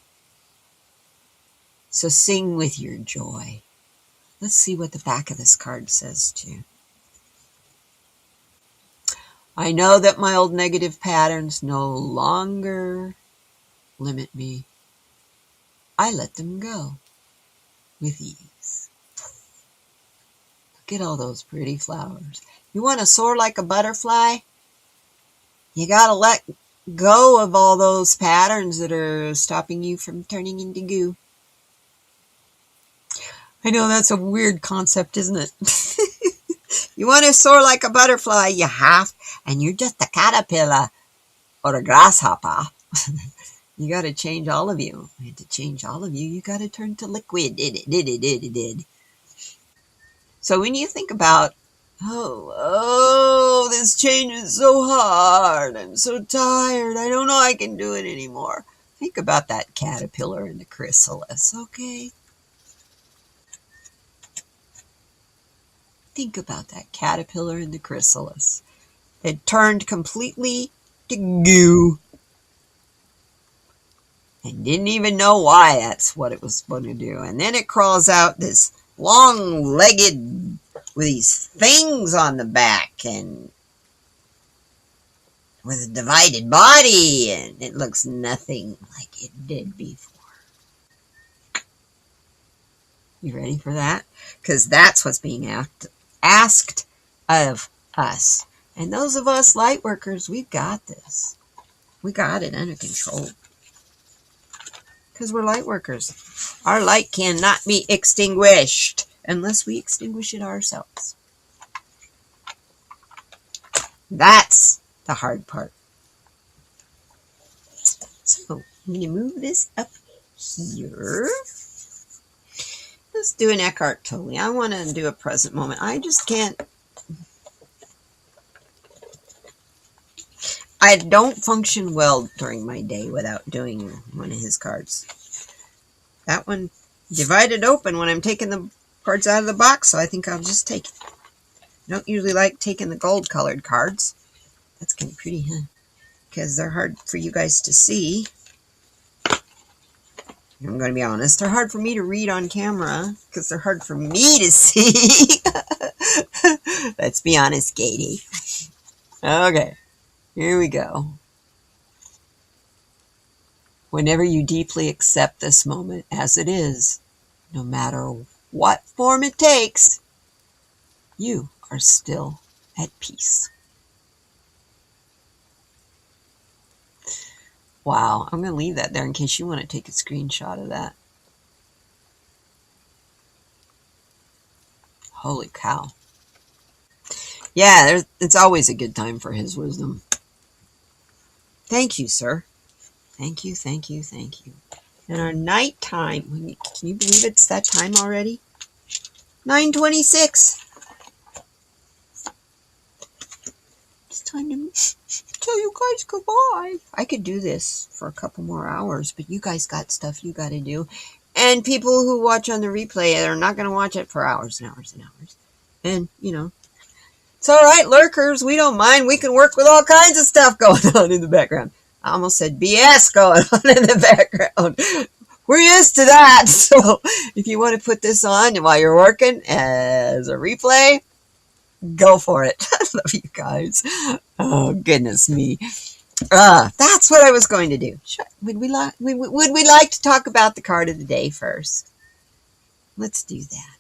So sing with your joy. Let's see what the back of this card says too. I know that my old negative patterns no longer limit me. I let them go with ease. Look at all those pretty flowers. You want to soar like a butterfly? You got to let go of all those patterns that are stopping you from turning into goo. I know that's a weird concept, isn't it? You want to soar like a butterfly, you have, and you're just a caterpillar or a grasshopper. You got to change all of you. And to change all of you, you got to turn to liquid. So when you think about, this change is so hard. I'm so tired. I don't know I can do it anymore. Think about that caterpillar in the chrysalis, okay? Think about that caterpillar in the chrysalis. It turned completely to goo. And didn't even know why that's what it was going to do. And then it crawls out this long-legged with these things on the back and with a divided body, and it looks nothing like it did before. You ready for that? Because that's what's being asked of us. And those of us light workers, we've got this. We got it under control. Because we're light workers. Our light cannot be extinguished unless we extinguish it ourselves. That's the hard part. So I'm going to move this up here. Let's do an Eckhart Tolle. I want to do a present moment. I just can't. I don't function well during my day without doing one of his cards. That one divided open when I'm taking the cards out of the box, so I think I'll just take it. I don't usually like taking the gold-colored cards. That's kind of pretty, huh? Because they're hard for you guys to see. I'm going to be honest. They're hard for me to read on camera because they're hard for me to see. Let's be honest, Katie. Okay, here we go. Whenever you deeply accept this moment as it is, no matter what form it takes, you are still at peace. Wow, I'm going to leave that there in case you want to take a screenshot of that. Holy cow. Yeah, it's always a good time for his wisdom. Thank you, sir. Thank you, thank you, thank you. And our nighttime, can you believe it's that time already? 9:26. It's time to tell you guys goodbye. I could do this for a couple more hours, but you guys got stuff you got to do. And people who watch on the replay are not going to watch it for hours and hours and hours. And, it's all right, lurkers. We don't mind. We can work with all kinds of stuff going on in the background. I almost said BS going on in the background. We're used to that. So if you want to put this on while you're working as a replay, go for it. I love you guys. Oh, goodness me. That's what I was going to do. Would we like to talk about the card of the day first? Let's do that.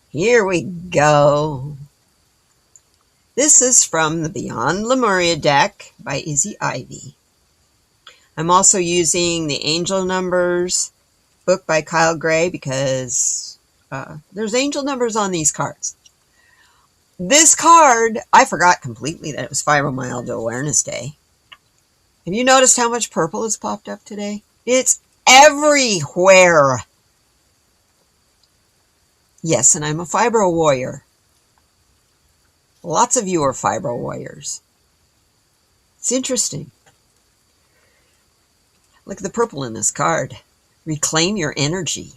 Here we go. This is from the Beyond Lemuria deck by Izzy Ivy. I'm also using the Angel Numbers book by Kyle Gray because there's angel numbers on these cards. This card, I forgot completely that it was Fibromyalgia Awareness Day. Have you noticed how much purple has popped up today? It's everywhere. Yes, and I'm a fibro warrior. Lots of you are fibro warriors. It's interesting. Look at the purple in this card. Reclaim your energy.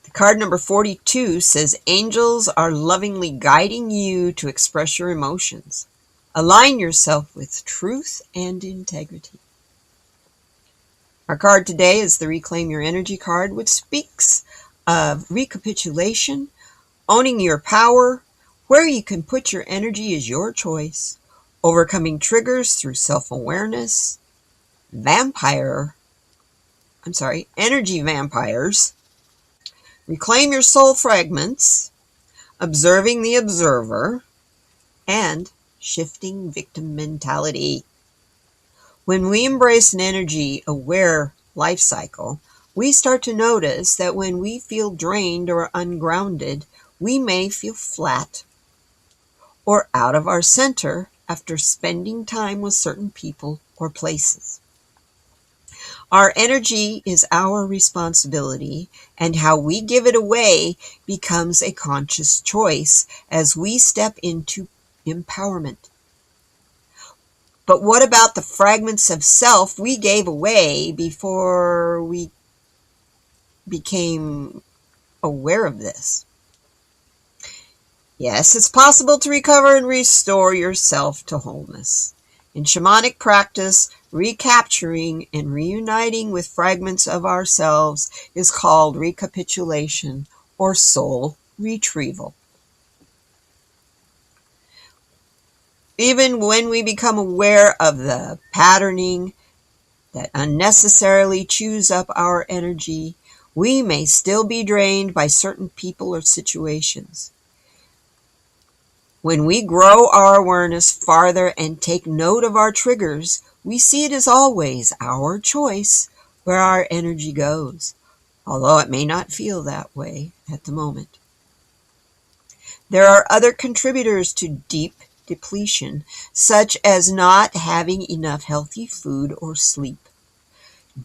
The card number 42 says, angels are lovingly guiding you to express your emotions. Align yourself with truth and integrity. Our card today is the Reclaim Your Energy card, which speaks of recapitulation, owning your power, where you can put your energy is your choice, overcoming triggers through self-awareness, energy vampires, reclaim your soul fragments, observing the observer, and shifting victim mentality. When we embrace an energy-aware life cycle, we start to notice that when we feel drained or ungrounded, we may feel flat or out of our center after spending time with certain people or places. Our energy is our responsibility, and how we give it away becomes a conscious choice as we step into empowerment. But what about the fragments of self we gave away before we became aware of this? Yes, it's possible to recover and restore yourself to wholeness. In shamanic practice, recapturing and reuniting with fragments of ourselves is called recapitulation or soul retrieval. Even when we become aware of the patterning that unnecessarily chews up our energy, we may still be drained by certain people or situations. When we grow our awareness farther and take note of our triggers, we see it as always our choice where our energy goes, although it may not feel that way at the moment. There are other contributors to deep depletion, such as not having enough healthy food or sleep.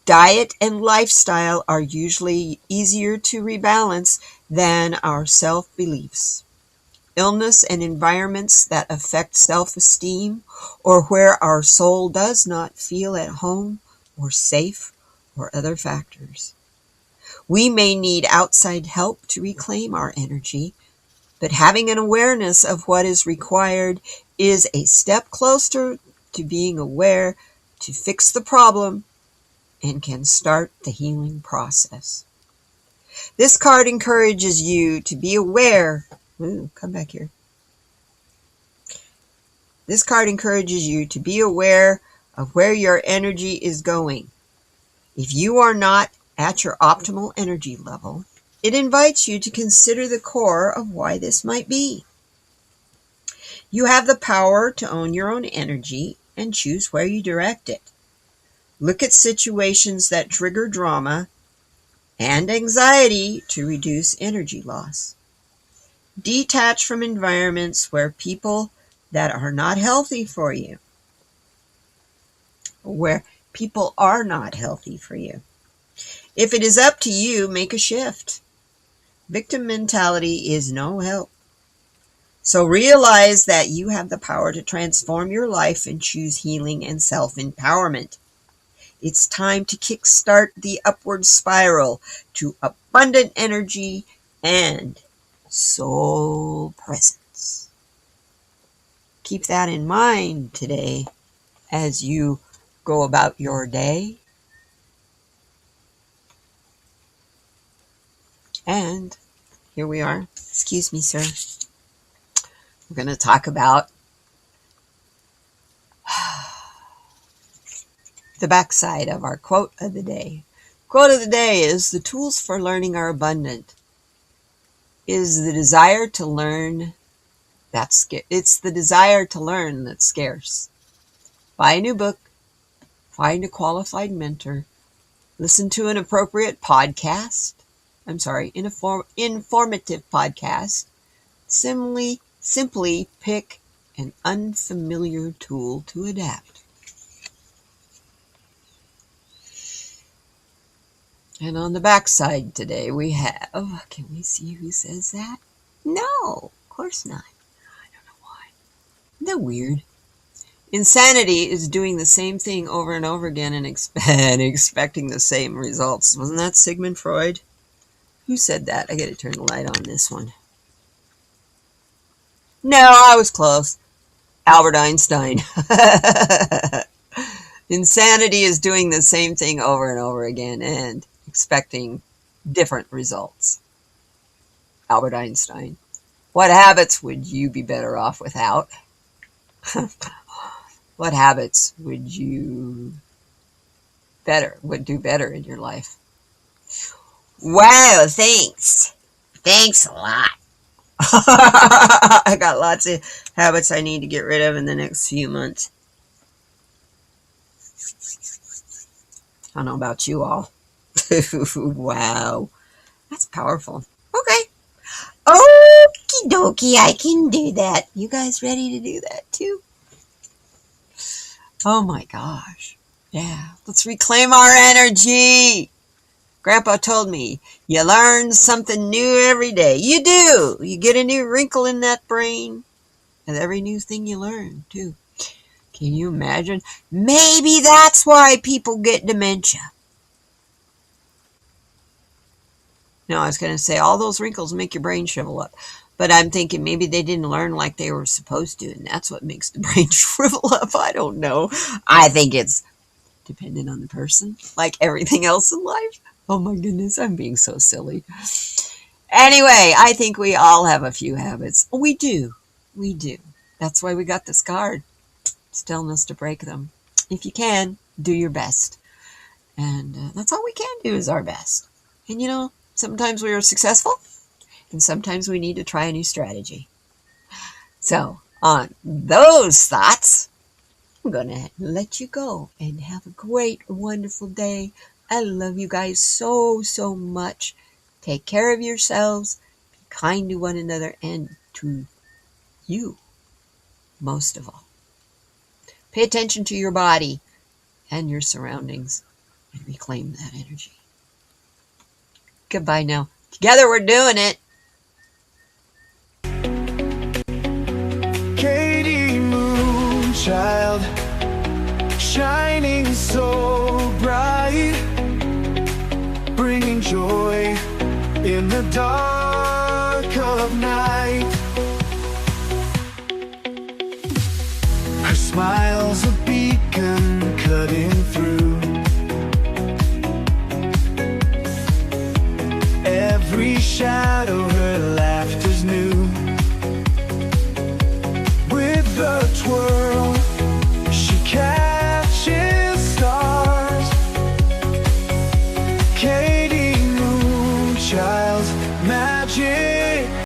Diet and lifestyle are usually easier to rebalance than our self-beliefs. Illness and environments that affect self-esteem, or where our soul does not feel at home or safe, or other factors. We may need outside help to reclaim our energy, but having an awareness of what is required is a step closer to being aware to fix the problem and can start the healing process. This card encourages you to be aware. Come back here. This card encourages you to be aware of where your energy is going. If you are not at your optimal energy level, it invites you to consider the core of why this might be. You have the power to own your own energy and choose where you direct it. Look at situations that trigger drama and anxiety to reduce energy loss. Detach from environments where people that are not healthy for you, where people are not healthy for you. If it is up to you, make a shift. Victim mentality is no help. So realize that you have the power to transform your life and choose healing and self-empowerment. It's time to kickstart the upward spiral to abundant energy and soul presence. Keep that in mind today as you go about your day. And here we are. Excuse me, sir. We're going to talk about the backside of our quote of the day. Quote of the day is, the tools for learning are abundant. Is the desire to learn it's the desire to learn that's scarce. Buy a new book, find a qualified mentor, listen to an appropriate podcast. Informative podcast. Simply pick an unfamiliar tool to adapt. And on the backside today we have, can we see who says that? No, of course not. I don't know why. Isn't that weird? Insanity is doing the same thing over and over again and expecting the same results. Wasn't that Sigmund Freud? Who said that? I gotta turn the light on this one. No, I was close. Albert Einstein. Insanity is doing the same thing over and over again and expecting different results. Albert Einstein. What habits would you be better off without? What habits would do better in your life? Wow, thanks. Thanks a lot. I got lots of habits I need to get rid of in the next few months. I don't know about you all. Wow. That's powerful. Okay. Okie dokie, I can do that. You guys ready to do that too? Oh my gosh. Yeah. Let's reclaim our energy. Grandpa told me, you learn something new every day. You do. You get a new wrinkle in that brain. And every new thing you learn, too. Can you imagine? Maybe that's why people get dementia. No, I was going to say all those wrinkles make your brain shrivel up. But I'm thinking maybe they didn't learn like they were supposed to. And that's what makes the brain shrivel up. I don't know. I think it's dependent on the person. Like everything else in life. Oh my goodness, I'm being so silly. Anyway, I think we all have a few habits. We do. We do. That's why we got this card. It's telling us to break them. If you can, do your best. And that's all we can do is our best. And you know, sometimes we are successful. And sometimes we need to try a new strategy. So, on those thoughts, I'm going to let you go and have a great, wonderful day. I love you guys so, so much. Take care of yourselves. Be kind to one another and to you, most of all. Pay attention to your body and your surroundings and reclaim that energy. Goodbye now. Together we're doing it. Katie Moonchild, shining so bright, bringing joy in the dark of night. Her smile's a beacon cutting through